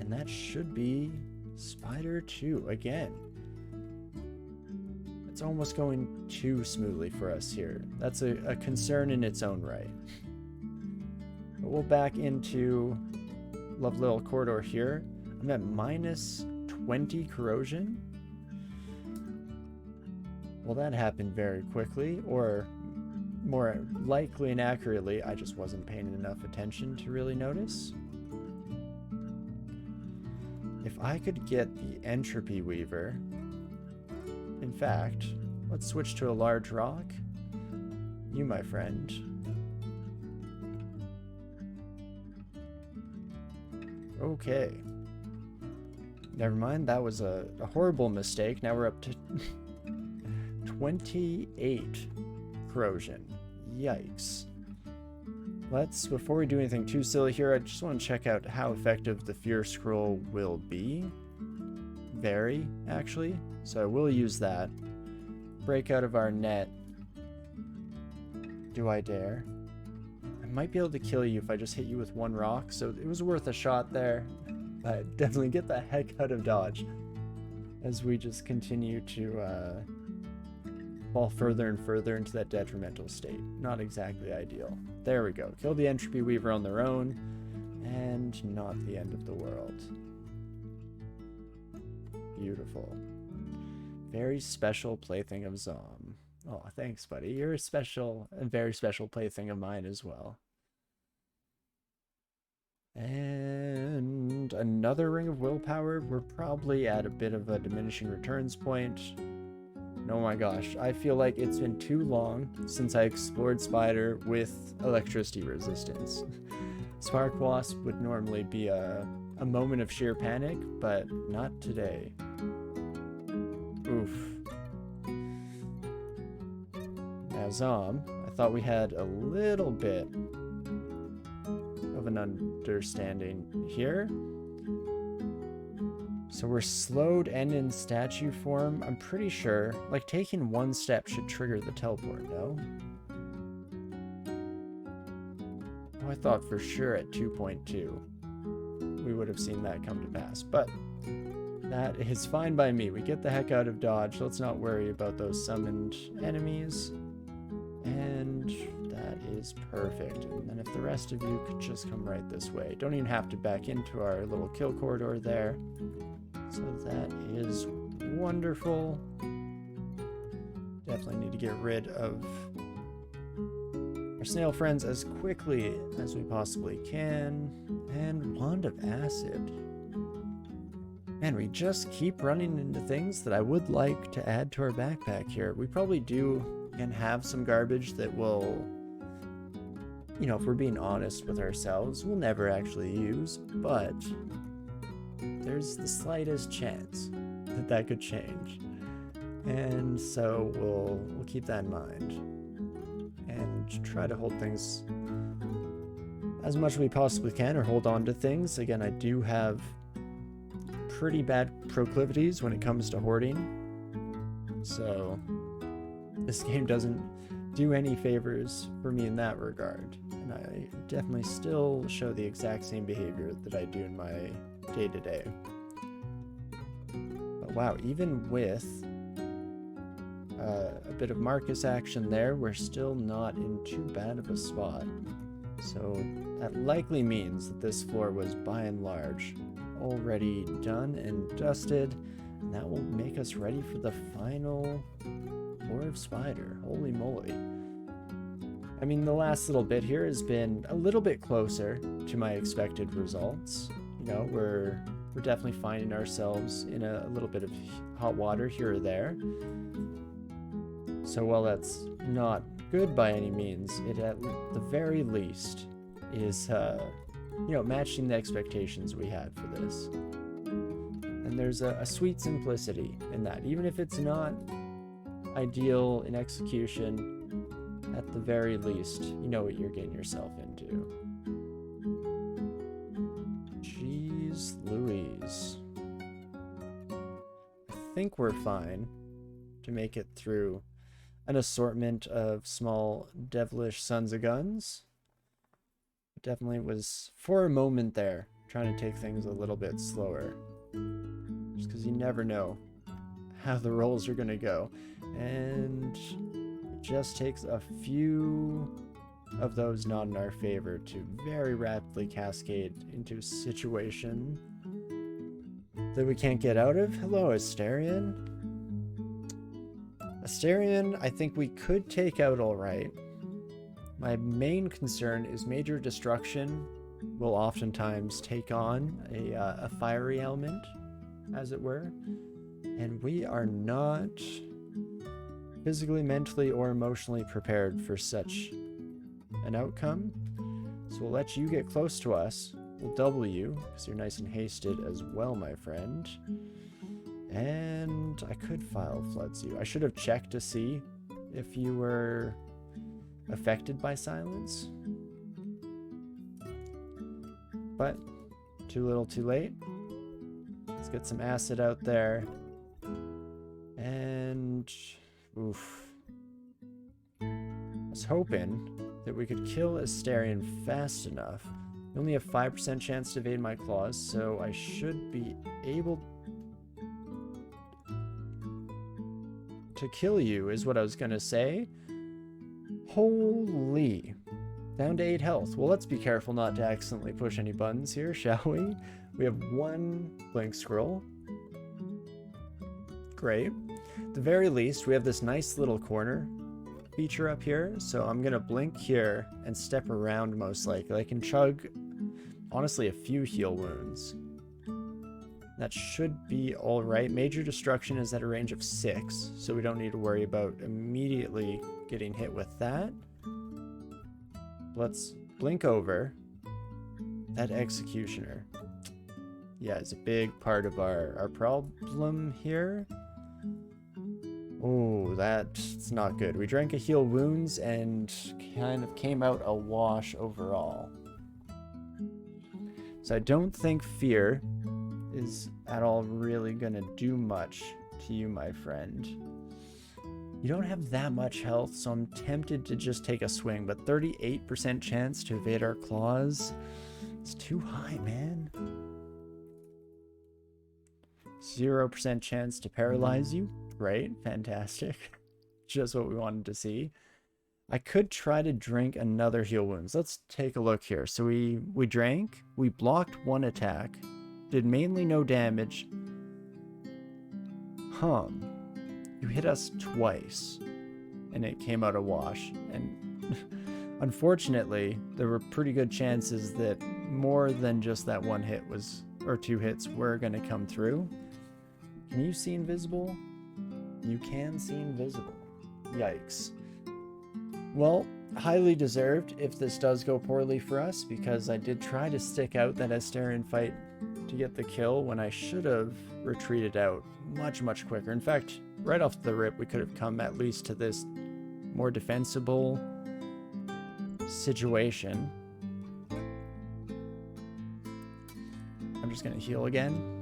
And that should be Spider 2 again. It's almost going too smoothly for us here. That's a concern in its own right. But we'll back into Love Little Corridor here. I'm at minus 20 corrosion. Well, that happened very quickly, or more likely and accurately, I just wasn't paying enough attention to really notice. If I could get the Entropy Weaver, in fact, let's switch to a large rock. You, my friend. Okay. Never mind, that was a horrible mistake. Now we're up to 28 corrosion. Yikes. Before we do anything too silly here, I just want to check out how effective the Fear Scroll will be. Very, actually. So I will use that. Break out of our net. Do I dare? I might be able to kill you if I just hit you with one rock, so it was worth a shot there. But definitely get the heck out of dodge as we just continue to fall further and further into that detrimental state. Not exactly ideal. There we go. Kill the Entropy Weaver on their own, and not the end of the world. Beautiful. Very special plaything of Zom. Oh, thanks, buddy. You're a very special plaything of mine as well. And another Ring of Willpower. We're probably at a bit of a diminishing returns point. Oh my gosh, I feel like it's been too long since I explored Spider with electricity resistance. Spark Wasp would normally be a moment of sheer panic, but not today. Oof. Now Zom, I thought we had a little bit of an understanding here. So we're slowed and in statue form. I'm pretty sure, like, taking one step should trigger the teleport, no? Oh, I thought for sure at 2.2 we would have seen that come to pass, but that is fine by me. We get the heck out of dodge. Let's not worry about those summoned enemies. And that is perfect. And then if the rest of you could just come right this way. Don't even have to back into our little kill corridor there. So that is wonderful. Definitely need to get rid of our snail friends as quickly as we possibly can. And Wand of Acid. Man, we just keep running into things that I would like to add to our backpack here. We probably do and have some garbage that will, you know, if we're being honest with ourselves, we'll never actually use, but there's the slightest chance that that could change. And so we'll keep that in mind and try to hold things as much as we possibly can, or hold on to things. Again, I do have pretty bad proclivities when it comes to hoarding, so this game doesn't do any favors for me in that regard, and I definitely still show the exact same behavior that I do in my day-to-day. But wow, even with a bit of Marcus action there, we're still not in too bad of a spot. So that likely means that this floor was by and large already done and dusted, and that will make us ready for the final floor of Spider. Holy moly. I mean, the last little bit here has been a little bit closer to my expected results. You know, we're definitely finding ourselves in a little bit of hot water here or there. So while that's not good by any means, it at the very least is you know, matching the expectations we had for this. And there's a sweet simplicity in that. Even if it's not ideal in execution, at the very least, you know what you're getting yourself into. Jeez Louise. I think we're fine to make it through an assortment of small devilish sons of guns. Definitely was, for a moment there, trying to take things a little bit slower. Just because you never know how the rolls are going to go. And it just takes a few of those not in our favor to very rapidly cascade into a situation that we can't get out of. Hello, Asterion. Asterion, I think we could take out all right. My main concern is major destruction will oftentimes take on a fiery element, as it were. And we are not physically, mentally, or emotionally prepared for such an outcome. So we'll let you get close to us. We'll double you, because you're nice and hasted as well, my friend. And I could file floods you. I should have checked to see if you were affected by silence. But too little too late. Let's get some acid out there. And oof. I was hoping that we could kill Asterion fast enough. You only have 5% chance to evade my claws, so I should be able to kill you, is what I was gonna say. Holy. Down to 8 health. Well, let's be careful not to accidentally push any buttons here, shall we? We have 1 blink scroll. Great. At the very least, we have this nice little corner feature up here, so I'm gonna blink here and step around most likely. I can chug, honestly, a few heal wounds. That should be alright. Major destruction is at a range of 6, so we don't need to worry about immediately getting hit with that. Let's blink over that executioner. Yeah, it's a big part of our problem here. Oh, that's not good. We drank a heal wounds and kind of came out a wash overall. So I don't think fear is at all really gonna do much to you, my friend. You don't have that much health, so I'm tempted to just take a swing, but 38% chance to evade our claws? It's too high, man. 0% chance to paralyze you? Great, fantastic. Just what we wanted to see. I could try to drink another heal wounds. Let's take a look here. So we drank, we blocked 1 attack, did mainly no damage. You hit us twice, and it came out a wash. And unfortunately, there were pretty good chances that more than just that 1 hit was, or 2 hits were going to come through. Can you see invisible? You can see invisible. Yikes. Well, highly deserved if this does go poorly for us, because I did try to stick out that Asterion fight to get the kill when I should have retreated out much, much quicker. In fact, right off the rip, we could have come at least to this more defensible situation. I'm just gonna heal again.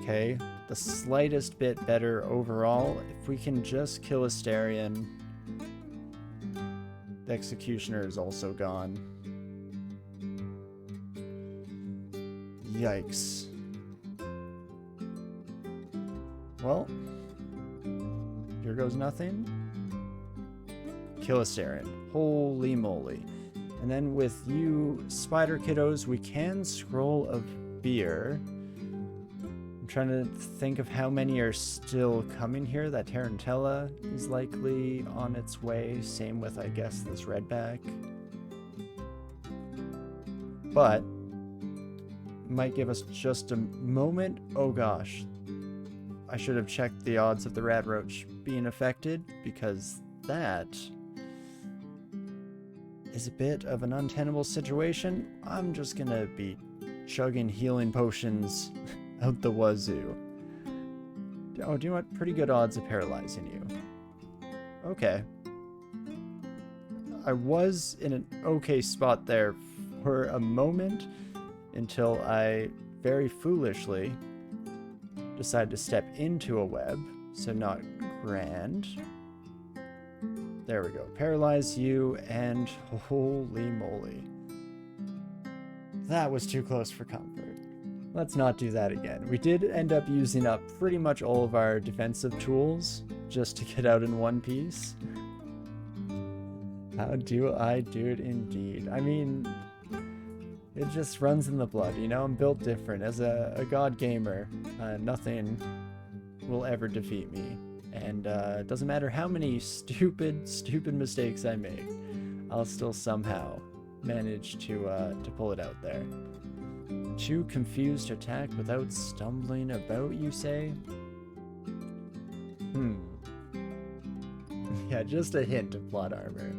Okay, the slightest bit better overall. If we can just kill Asterion, the Executioner is also gone. Yikes. Well, here goes nothing. Kill Asterion. Holy moly. And then with you spider kiddos, we can scroll of beer. I'm trying to think of how many are still coming here. That Tarantella is likely on its way. Same with, I guess, this redback. But might give us just a moment. Oh gosh. I should have checked the odds of the rad roach being affected, because that is a bit of an untenable situation. I'm just gonna be chugging healing potions out the wazoo. Oh, do you know what? Pretty good odds of paralyzing you. Okay. I was in an okay spot there for a moment until I very foolishly decided to step into a web, so not grand. There we go. Paralyze you, and holy moly. that was too close for comfort. Let's not do that again. We did end up using up pretty much all of our defensive tools just to get out in one piece. How do I do it indeed? I mean, it just runs in the blood, you know? I'm built different. As a god gamer, nothing will ever defeat me. And it doesn't matter how many stupid mistakes I make, I'll still somehow manage to pull it out there. Too confused to attack without stumbling about, you say? Yeah, just a hint of plot armor.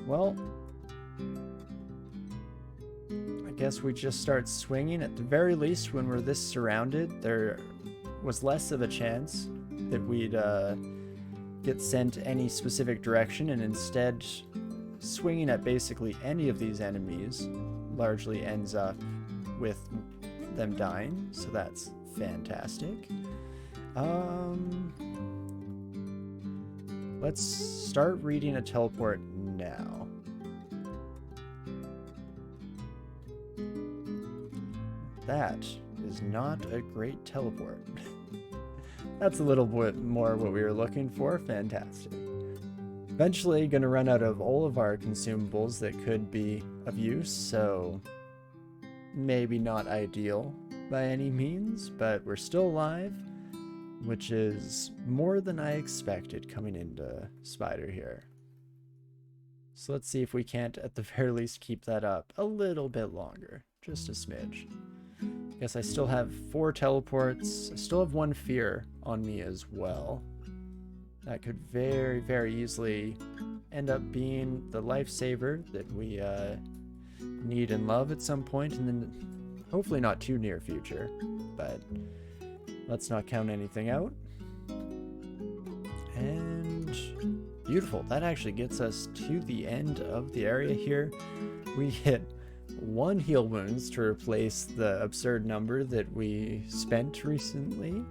Well, I guess we just start swinging. At the very least, when we're this surrounded, there was less of a chance that we'd get sent any specific direction, and instead swinging at basically any of these enemies largely ends up with them dying, so that's fantastic. Let's start reading a teleport now. That is not a great teleport. That's a little bit more what we were looking for. Fantastic. Eventually gonna run out of all of our consumables that could be of use, so maybe not ideal by any means, but we're still alive, which is more than I expected coming into Spider here. So let's see if we can't at the very least keep that up a little bit longer, just a smidge. Guess I still have 4 teleports. I still have 1 fear on me as well. That could very, very easily end up being the lifesaver that we need and love at some point, and then hopefully not too near future, but let's not count anything out. And beautiful. That actually gets us to the end of the area here. We get 1 heal wounds to replace the absurd number that we spent recently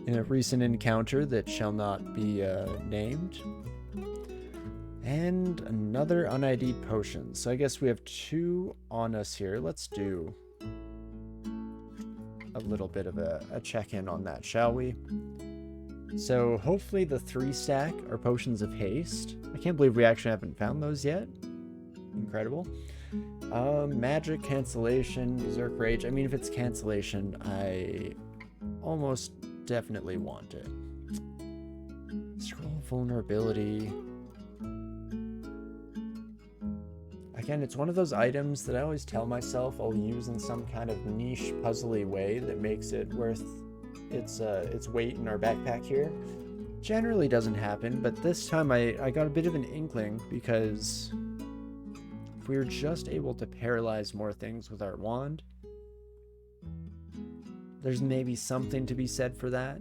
in a recent encounter that shall not be named. And another un-ID'd potion. So I guess we have 2 on us here. Let's do a little bit of a check-in on that, shall we? So hopefully the 3 stack are potions of haste. I can't believe we actually haven't found those yet. Incredible. Magic, cancellation, berserk rage. I mean, if it's cancellation, I almost definitely want it. Scroll vulnerability. Again, it's one of those items that I always tell myself I'll use in some kind of niche puzzly way that makes it worth its weight in our backpack here. Generally doesn't happen, but this time I got a bit of an inkling, because if we were just able to paralyze more things with our wand, there's maybe something to be said for that.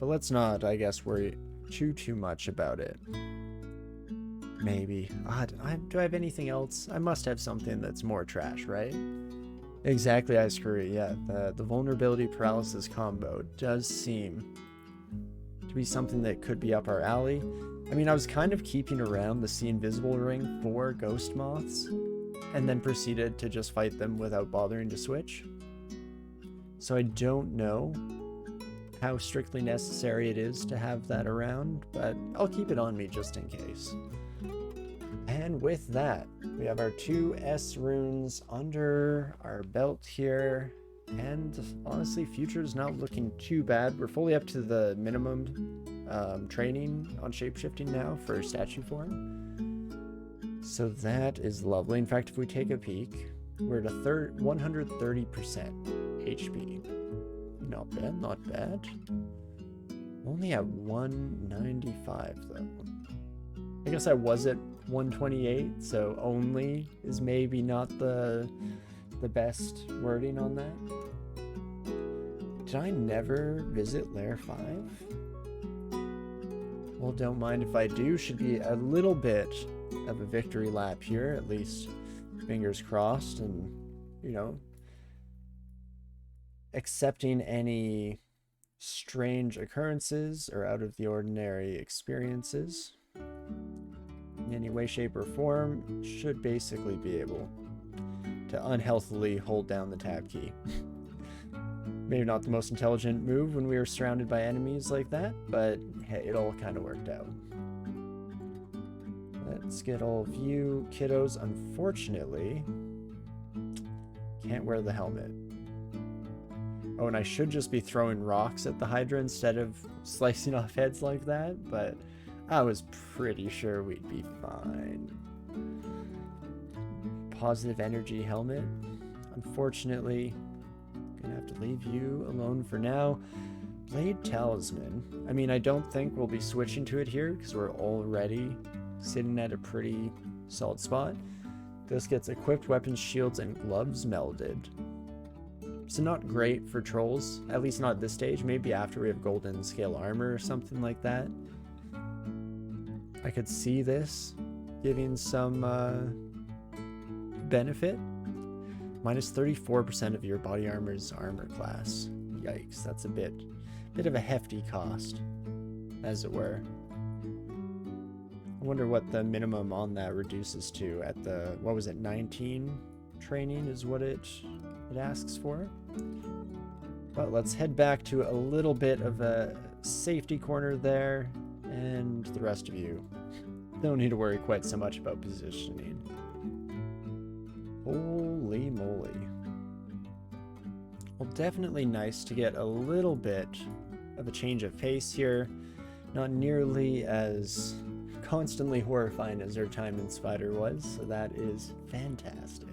But let's not, I guess, worry too much about it. Maybe. Do I have anything else? I must have something that's more trash, right? Exactly, I screw. Yeah, the vulnerability paralysis combo does seem to be something that could be up our alley. I mean, I was kind of keeping around the See Invisible ring for ghost moths, and then proceeded to just fight them without bothering to switch. So I don't know how strictly necessary it is to have that around, but I'll keep it on me just in case. And with that, we have our 2 S runes under our belt here, and honestly, future's not looking too bad. We're fully up to the minimum training on shapeshifting now for statue form, so that is lovely. In fact, if we take a peek, we're at a 130% HP. Not bad, not bad. Only at 195 though. I guess I was at 128, so only is maybe not the best wording on that. Did I never visit Lair 5? Well, don't mind if I do. Should be a little bit of a victory lap here, at least fingers crossed, and, you know, accepting any strange occurrences or out of the ordinary experiences. in any way, shape, or form should basically be able to unhealthily hold down the tab key. Maybe not the most intelligent move when we were surrounded by enemies like that, but hey, it all kind of worked out. Let's get all of you kiddos. Unfortunately, can't wear the helmet. Oh, and I should just be throwing rocks at the Hydra instead of slicing off heads like that, but I was pretty sure we'd be fine. Positive energy helmet. Unfortunately, I'm gonna have to leave you alone for now. Blade Talisman. I mean, I don't think we'll be switching to it here because we're already sitting at a pretty solid spot. This gets equipped weapons, shields, and gloves melded. So not great for trolls, at least not at this stage. Maybe after we have golden scale armor or something like that. I could see this giving some benefit. Minus 34% of your body armor's armor class. Yikes, that's a bit of a hefty cost, as it were. I wonder what the minimum on that reduces to at the, what was it, 19 training is what it asks for. But let's head back to a little bit of a safety corner there, and the rest of you don't need to worry quite so much about positioning. Holy moly. Well, definitely nice to get a little bit of a change of pace here. Not nearly as constantly horrifying as our time in Spider was, so that is fantastic.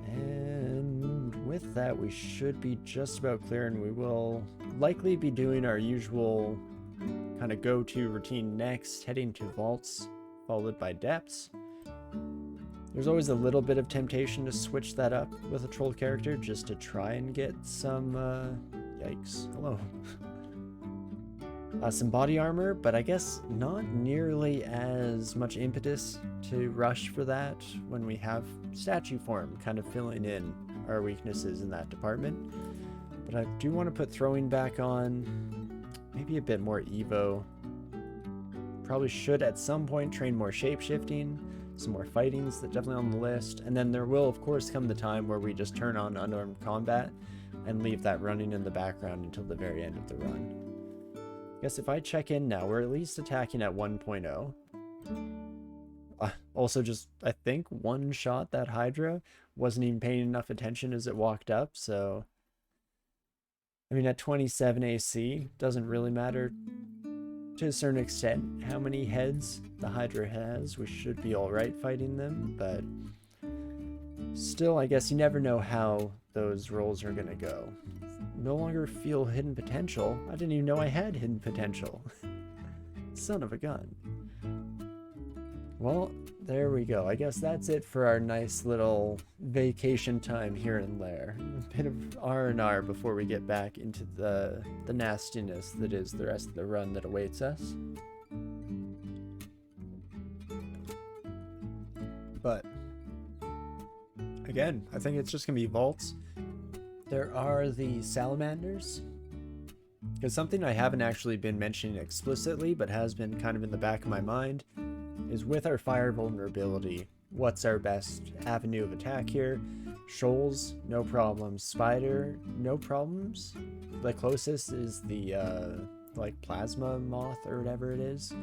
And with that, we should be just about clear, and we will likely be doing our usual kind of go-to routine next, heading to vaults, followed by depths. There's always a little bit of temptation to switch that up with a troll character just to try and get some, yikes, hello. Some body armor, but I guess not nearly as much impetus to rush for that when we have statue form kind of filling in our weaknesses in that department. But I do want to put throwing back on, maybe a bit more Evo. Probably should at some point train more shape-shifting, some more fighting's definitely on the list, and then there will of course come the time where we just turn on unarmed combat and leave that running in the background until the very end of the run. I guess if I check in now, we're at least attacking at 1.0. Also just, I think, one shot that Hydra, wasn't even paying enough attention as it walked up, so I mean at 27 AC, doesn't really matter to a certain extent how many heads the Hydra has. We should be alright fighting them, but still, I guess you never know how those rolls are gonna go. No longer feel hidden potential. I didn't even know I had hidden potential. Son of a gun. Well, there we go. I guess that's it for our nice little vacation time here and there. A bit of R&R before we get back into the nastiness that is the rest of the run that awaits us. But again, I think it's just gonna be vaults. There are the salamanders. Because something I haven't actually been mentioning explicitly, but has been kind of in the back of my mind, is with our fire vulnerability, what's our best avenue of attack here? Shoals, no problems. Spider, no problems. The closest is the like plasma moth or whatever it is.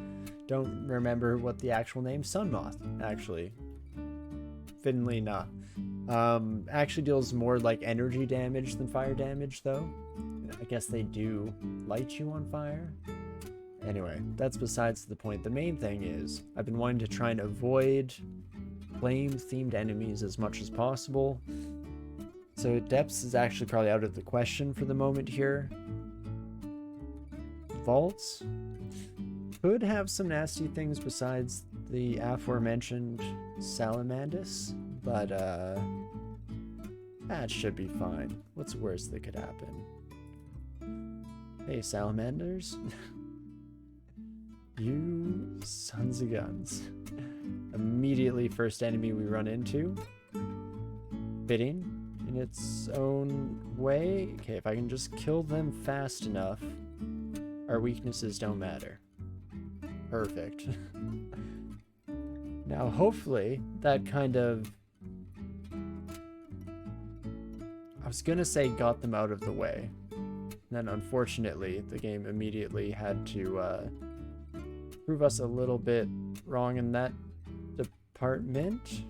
Don't remember what the actual name. Sun moth, actually. Fittingly not. Actually deals more like energy damage than fire damage though. I guess they do light you on fire. Anyway, that's besides the point. The main thing is I've been wanting to try and avoid flame-themed enemies as much as possible. So depths is actually probably out of the question for the moment here. Vaults could have some nasty things besides the aforementioned salamandus, but that should be fine. What's worse that could happen? Hey, salamanders. You sons of guns. Immediately first enemy we run into. Fitting in its own way. Okay, if I can just kill them fast enough, our weaknesses don't matter. Perfect. Now, hopefully, that kind of... I was gonna say got them out of the way. Then, unfortunately, the game immediately had to prove us a little bit wrong in that department.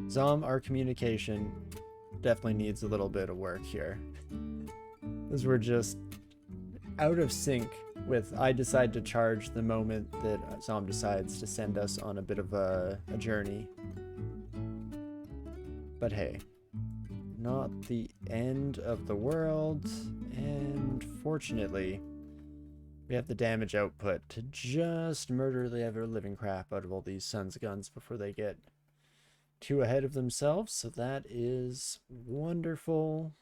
Zom, our communication definitely needs a little bit of work here. Because we're just out of sync with I decide to charge the moment that Zom decides to send us on a bit of a journey. But hey, not the end of the world, and fortunately, we have the damage output to just murder the ever-living crap out of all these sons of guns before they get too ahead of themselves, so that is wonderful.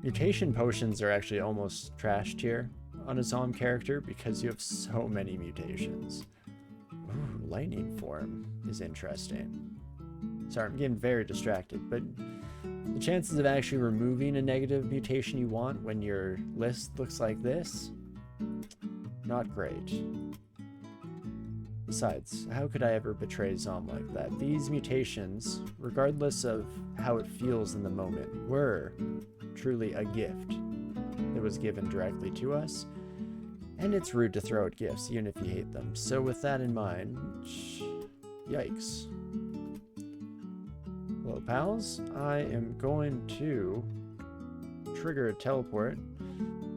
Mutation potions are actually almost trashed here on a Zom character because you have so many mutations. Ooh, lightning form is interesting. Sorry, I'm getting very distracted, but the chances of actually removing a negative mutation you want when your list looks like this, not great. Besides, how could I ever betray Zom like that? These mutations, regardless of how it feels in the moment, were truly a gift that was given directly to us, and it's rude to throw out gifts, even if you hate them. So with that in mind, yikes. Hello, pals. I am going to trigger a teleport.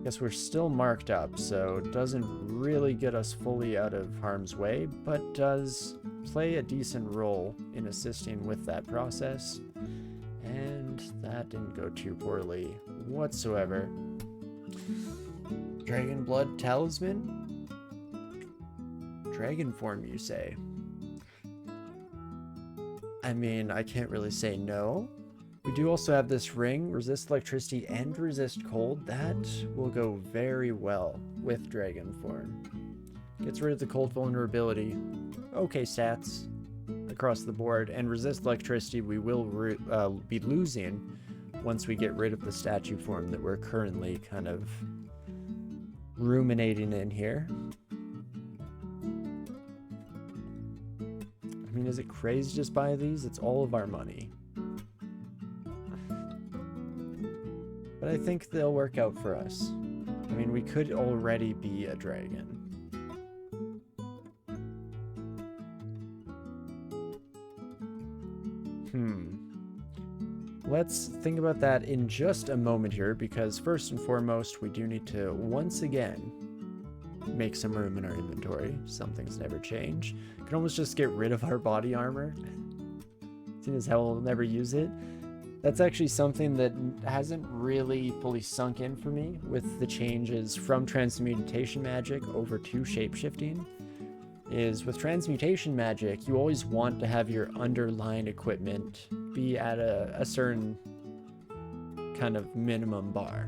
Guess we're still marked up, so it doesn't really get us fully out of harm's way, but does play a decent role in assisting with that process. And that didn't go too poorly whatsoever. Dragon Blood Talisman? Dragon form, you say? I mean, I can't really say no. We do also have this ring, resist electricity and resist cold. That will go very well with Dragon form. Gets rid of the cold vulnerability. Okay stats across the board. And resist electricity we will be losing once we get rid of the statue form that we're currently kind of ruminating in here. I mean, is it crazy to just buy these? It's all of our money. But I think they'll work out for us. I mean, we could already be a dragon. Let's think about that in just a moment here, because first and foremost, we do need to once again make some room in our inventory. Some things never change. Can almost just get rid of our body armor, seeing as how we'll never use it. That's actually something that hasn't really fully sunk in for me with the changes from transmutation magic over to shapeshifting. Is with transmutation magic, you always want to have your underlying equipment be at a certain kind of minimum bar.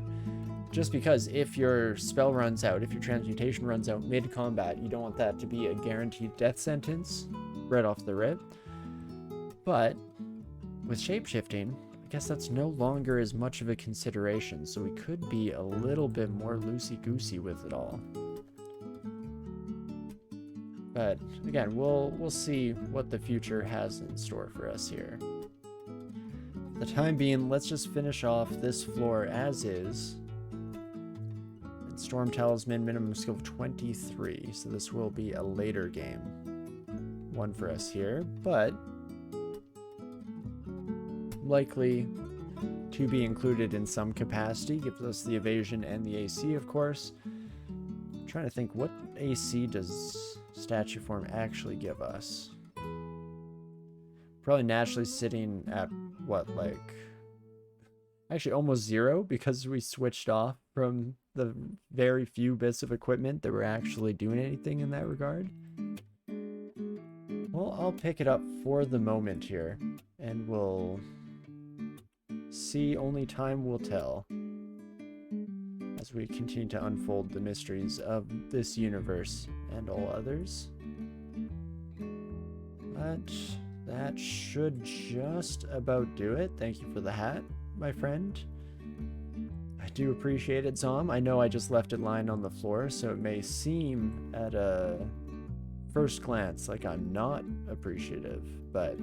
Just because if your spell runs out, if your transmutation runs out mid-combat, you don't want that to be a guaranteed death sentence right off the rip. But with shapeshifting, I guess that's no longer as much of a consideration, so we could be a little bit more loosey-goosey with it all. But again, we'll see what the future has in store for us here. For the time being, let's just finish off this floor as is. And Storm Talisman, minimum skill of 23, so this will be a later game one for us here, but likely to be included in some capacity. Gives us the evasion and the AC, of course. I'm trying to think, what AC does statue form actually give us? Probably naturally sitting at what, like, actually almost 0, because we switched off from the very few bits of equipment that were actually doing anything in that regard. Well, I'll pick it up for the moment here, and we'll see. Only time will tell as we continue to unfold the mysteries of this universe and all others. But that should just about do it. Thank you for the hat, my friend. I do appreciate it, Zom. I know I just left it lying on the floor, so it may seem at a first glance like I'm not appreciative, but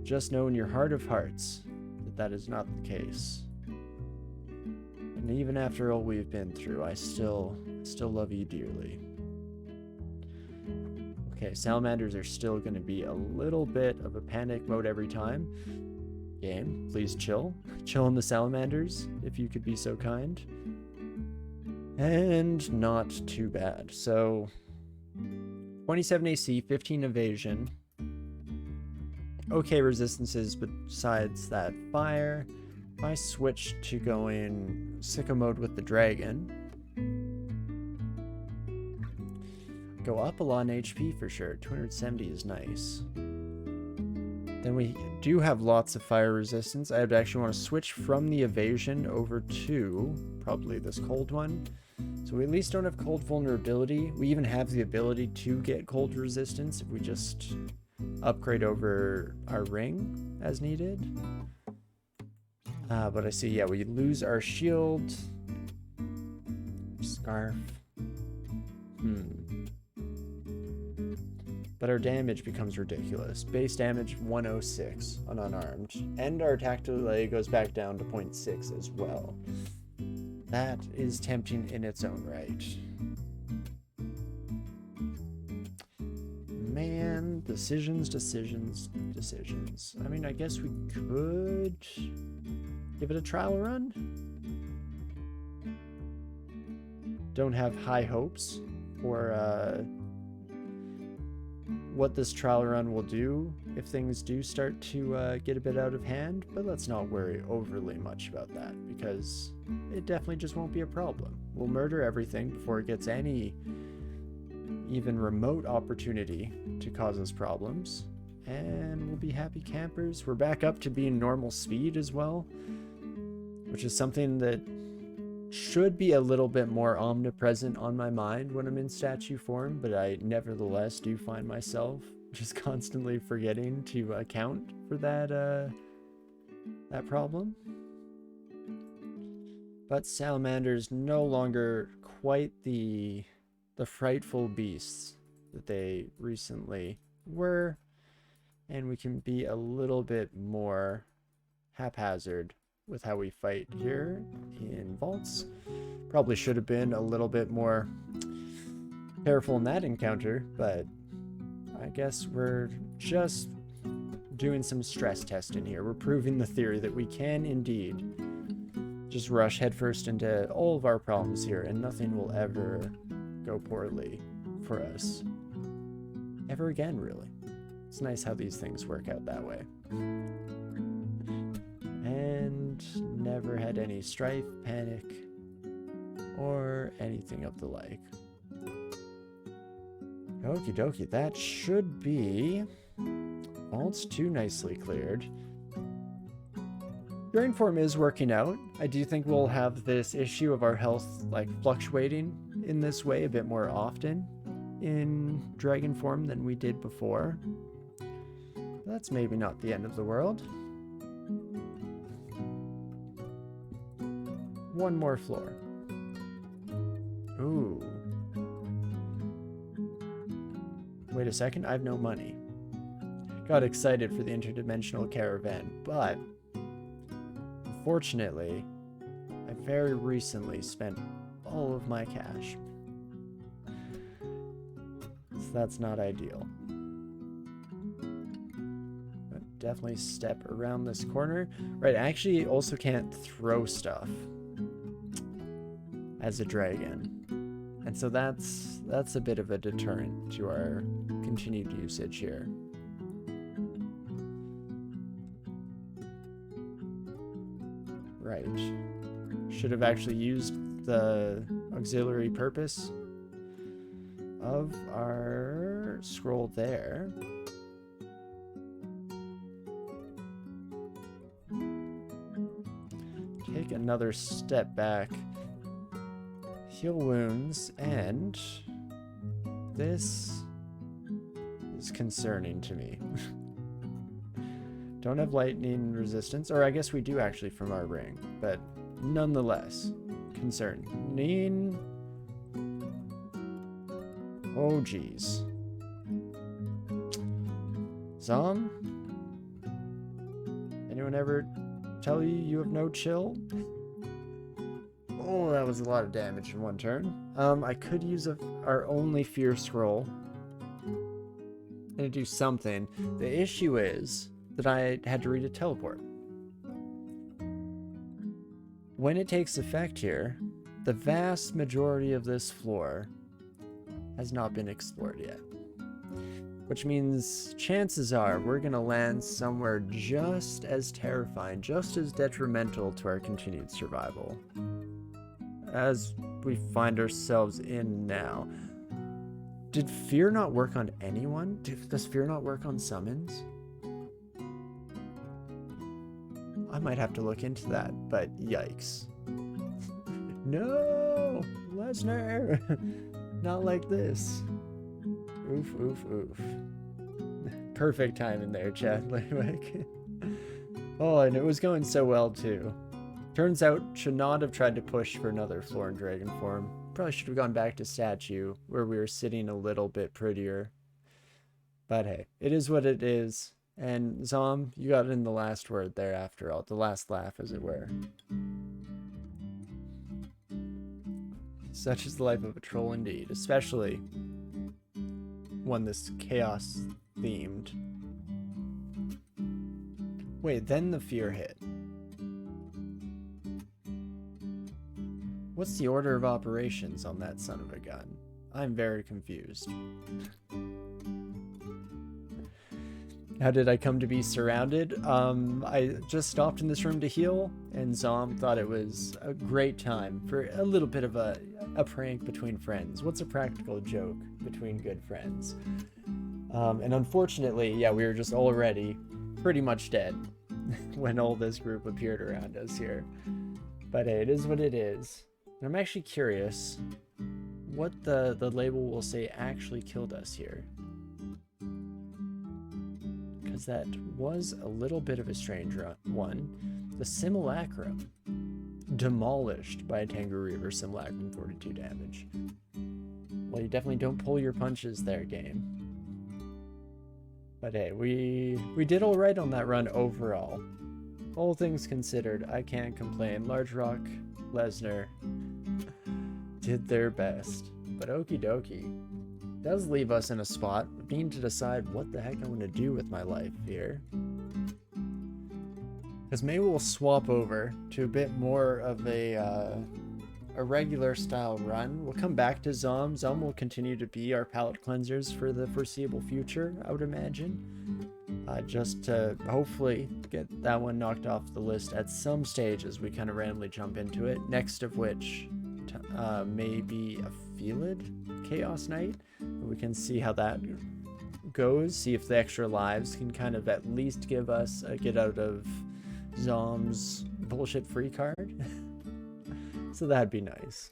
just know in your heart of hearts that that is not the case. And even after all we've been through, I still love you dearly. Okay, salamanders are still going to be a little bit of a panic mode every time. Game, please chill. Chill on the salamanders, if you could be so kind. And not too bad. So, 27 AC, 15 evasion. Okay resistances besides that fire. If I switch to going sicko mode with the dragon, go up a lot in HP for sure. 270 is nice. Then we do have lots of fire resistance. I would actually want to switch from the evasion over to probably this cold one. So we at least don't have cold vulnerability. We even have the ability to get cold resistance if we just upgrade over our ring as needed. But I see, yeah, we lose our shield. Scarf. But our damage becomes ridiculous. Base damage 106 on unarmed. And our attack delay goes back down to 0.6 as well. That is tempting in its own right. Man, decisions. I mean, I guess we could give it a trial run. Don't have high hopes for what this trial run will do if things do start to get a bit out of hand, but let's not worry overly much about that because it definitely just won't be a problem. We'll murder everything before it gets any even remote opportunity to cause us problems, and we'll be happy campers. We're back up to being normal speed as well, which is something that should be a little bit more omnipresent on my mind when I'm in statue form, but I nevertheless do find myself just constantly forgetting to account for that problem. But salamanders no longer quite the frightful beasts that they recently were, and we can be a little bit more haphazard with how we fight here in vaults. Probably should have been a little bit more careful in that encounter, but I guess we're just doing some stress testing here. We're proving the theory that we can indeed just rush headfirst into all of our problems here, and nothing will ever go poorly for us. Ever again, really. It's nice how these things work out that way. And never had any strife, panic, or anything of the like. Okie dokie, that should be vaults 2 nicely cleared. Drain form is working out. I do think we'll have this issue of our health like fluctuating in this way a bit more often in dragon form than we did before. That's maybe not the end of the world. One more floor. Ooh. Wait a second, I have no money. Got excited for the interdimensional caravan, but unfortunately, I very recently spent all of my cash. So that's not ideal. But definitely step around this corner. Right, I actually also can't throw stuff as a dragon. And so that's a bit of a deterrent to our continued usage here. Right. Should have actually used the auxiliary purpose of our scroll there. Take another step back. Heal wounds, and this is concerning to me. Don't have lightning resistance, or I guess we do actually from our ring, but nonetheless concerning. Oh, geez. Zom? Anyone ever tell you you have no chill? Oh, that was a lot of damage in one turn. I could use our only fear scroll and do something. The issue is that I had to read a teleport. When it takes effect here, the vast majority of this floor has not been explored yet. Which means chances are we're going to land somewhere just as terrifying, just as detrimental to our continued survival as we find ourselves in now. Did fear not work on anyone? Does fear not work on summons? I might have to look into that, but yikes. No! Lesnar! Not like this. Oof, oof, oof. Perfect time in there, Chad. Oh, and it was going so well, too. Turns out, should not have tried to push for another Florin Dragon form. Probably should have gone back to statue, where we were sitting a little bit prettier. But hey, it is what it is. And Zom, you got in the last word there after all. The last laugh, as it were. Such is the life of a troll indeed. Especially one this chaos themed. Wait, then the fear hit. What's the order of operations on that son of a gun? I'm very confused. How did I come to be surrounded? I just stopped in this room to heal, and Zom thought it was a great time for a little bit of a prank between friends. What's a practical joke between good friends? And unfortunately, yeah, we were just already pretty much dead when all this group appeared around us here. But hey, it is what it is. And I'm actually curious what the label will say actually killed us here. Because that was a little bit of a strange one. The Simulacrum. Demolished by a Tengu Reaver Simulacrum, 42 damage. Well, you definitely don't pull your punches there, game. But hey, we did alright on that run overall. All things considered, I can't complain. Large Rock, Lesnar did their best. But okie dokie. Does leave us in a spot, being to decide what the heck I want to do with my life here. Because maybe we'll swap over to a bit more of a regular style run. We'll come back to Zom. Zom will continue to be our palate cleansers for the foreseeable future, I would imagine. Just to hopefully get that one knocked off the list at some stage as we kind of randomly jump into it. Next of which, maybe a Felid Chaos Knight. We can see how that goes, see if the extra lives can kind of at least give us a get out of Zom's bullshit free card. So that'd be nice.